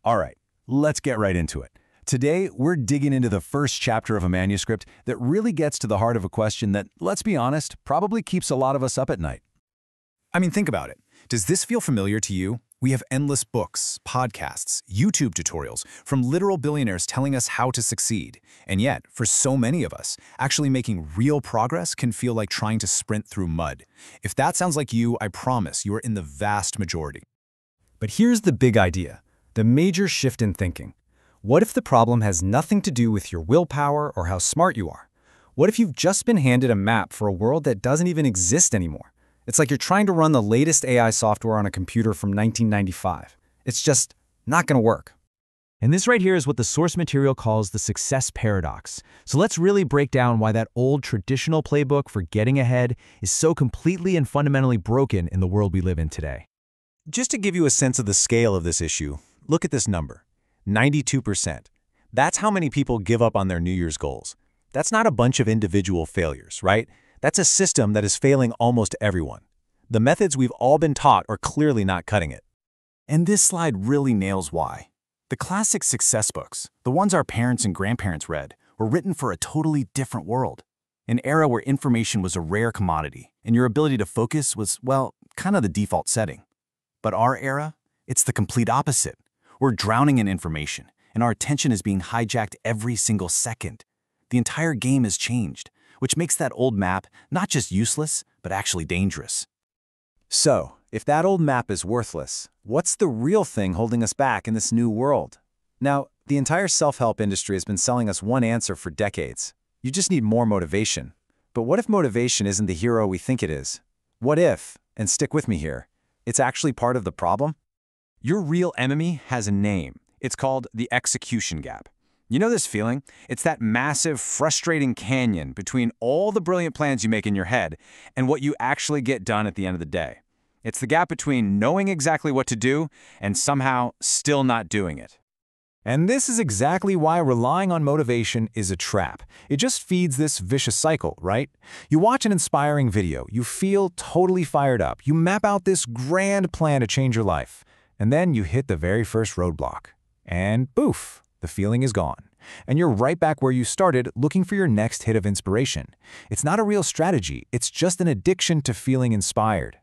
All right, let's get right into it. Today, we're digging into the first chapter of a manuscript that really gets to the heart of a question that, let's be honest, probably keeps a lot of us up at night. I mean, think about it. Does this feel familiar to you? We have endless books, podcasts, YouTube tutorials from literal billionaires telling us how to succeed. And yet, for so many of us, actually making real progress can feel like trying to sprint through mud. If that sounds like you, I promise you are in the vast majority. But here's the big idea, the major shift in thinking. What if the problem has nothing to do with your willpower or how smart you are? What if you've just been handed a map for a world that doesn't even exist anymore? It's like you're trying to run the latest AI software on a computer from 1995. It's just not going to work. And this right here is what the source material calls the success paradox. So let's really break down why that old traditional playbook for getting ahead is so completely and fundamentally broken in the world we live in today. Just to give you a sense of the scale of this issue, look at this number. 92%. That's how many people give up on their New Year's goals. That's not a bunch of individual failures, right? That's a system that is failing almost everyone. The methods we've all been taught are clearly not cutting it. And this slide really nails why. The classic success books, the ones our parents and grandparents read, were written for a totally different world. An era where information was a rare commodity, and your ability to focus was, well, kind of the default setting. But our era? It's the complete opposite. We're drowning in information, and our attention is being hijacked every single second. The entire game has changed, which makes that old map not just useless, but actually dangerous. So, if that old map is worthless, what's the real thing holding us back in this new world? Now, the entire self-help industry has been selling us one answer for decades. You just need more motivation. But what if motivation isn't the hero we think it is? What if, and stick with me here, it's actually part of the problem? Your real enemy has a name. It's called the execution gap. You know this feeling? It's that massive, frustrating canyon between all the brilliant plans you make in your head and what you actually get done at the end of the day. It's the gap between knowing exactly what to do and somehow still not doing it. And this is exactly why relying on motivation is a trap. It just feeds this vicious cycle, right? You watch an inspiring video, you feel totally fired up, you map out this grand plan to change your life. And then you hit the very first roadblock. And poof, the feeling is gone. And you're right back where you started looking for your next hit of inspiration. It's not a real strategy, it's just an addiction to feeling inspired.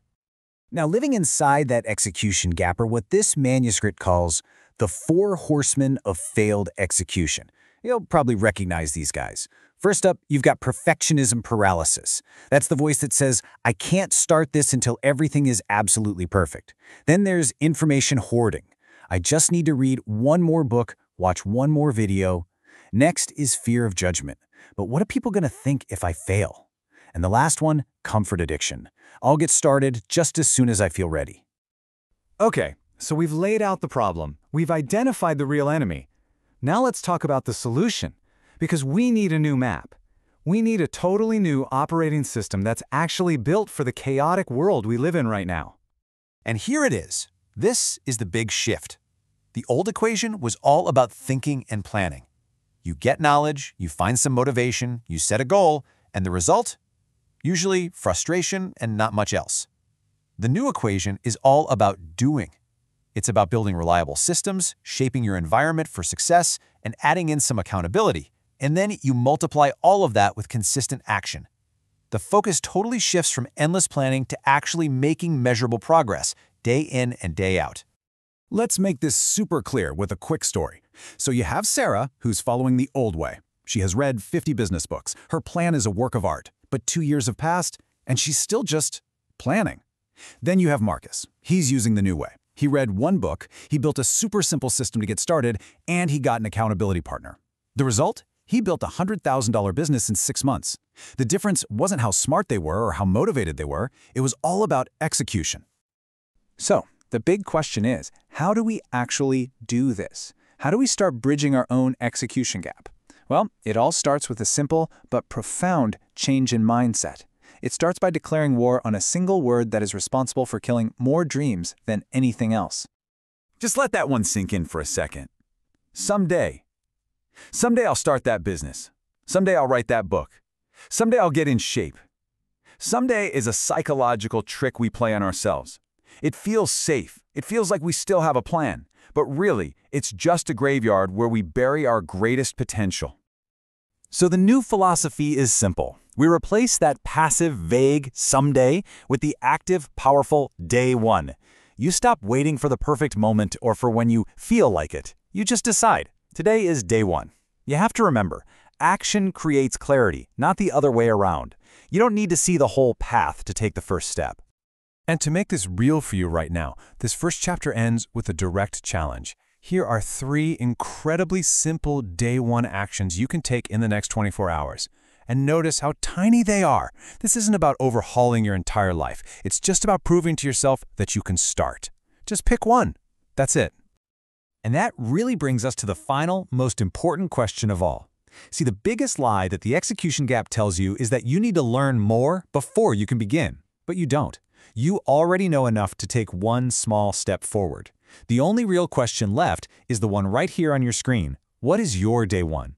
Now, living inside that execution gap are what this manuscript calls the 4 horsemen of failed execution. You'll probably recognize these guys. First up, you've got perfectionism paralysis. That's the voice that says, I can't start this until everything is absolutely perfect. Then there's information hoarding. I just need to read one more book, watch one more video. Next is fear of judgment. But what are people going to think if I fail? And the last one, comfort addiction. I'll get started just as soon as I feel ready. Okay, so we've laid out the problem. We've identified the real enemy. Now let's talk about the solution. Because we need a new map. We need a totally new operating system that's actually built for the chaotic world we live in right now. And here it is. This is the big shift. The old equation was all about thinking and planning. You get knowledge, you find some motivation, you set a goal, and the result? Usually frustration and not much else. The new equation is all about doing. It's about building reliable systems, shaping your environment for success, and adding in some accountability. And then you multiply all of that with consistent action. The focus totally shifts from endless planning to actually making measurable progress, day in and day out. Let's make this super clear with a quick story. So you have Sarah, who's following the old way. She has read 50 business books. Her plan is a work of art. But 2 years have passed, and she's still just planning. Then you have Marcus. He's using the new way. He read one book, he built a super simple system to get started, and he got an accountability partner. The result? He built a $100,000 business in 6 months. The difference wasn't how smart they were or how motivated they were. It was all about execution. So, the big question is, how do we actually do this? How do we start bridging our own execution gap? Well, it all starts with a simple but profound change in mindset. It starts by declaring war on a single word that is responsible for killing more dreams than anything else. Just let that one sink in for a second. Someday I'll start that business. Someday I'll write that book. Someday I'll get in shape. Someday is a psychological trick we play on ourselves. It feels safe. It feels like we still have a plan. But really, it's just a graveyard where we bury our greatest potential. So the new philosophy is simple. We replace that passive, vague someday with the active, powerful day one. You stop waiting for the perfect moment or for when you feel like it. You just decide. Today is day one. You have to remember, action creates clarity, not the other way around. You don't need to see the whole path to take the first step. And to make this real for you right now, this first chapter ends with a direct challenge. Here are 3 incredibly simple day one actions you can take in the next 24 hours. And notice how tiny they are. This isn't about overhauling your entire life. It's just about proving to yourself that you can start. Just pick one. That's it. And that really brings us to the final, most important question of all. See, the biggest lie that the execution gap tells you is that you need to learn more before you can begin. But you don't. You already know enough to take one small step forward. The only real question left is the one right here on your screen. What is your day one?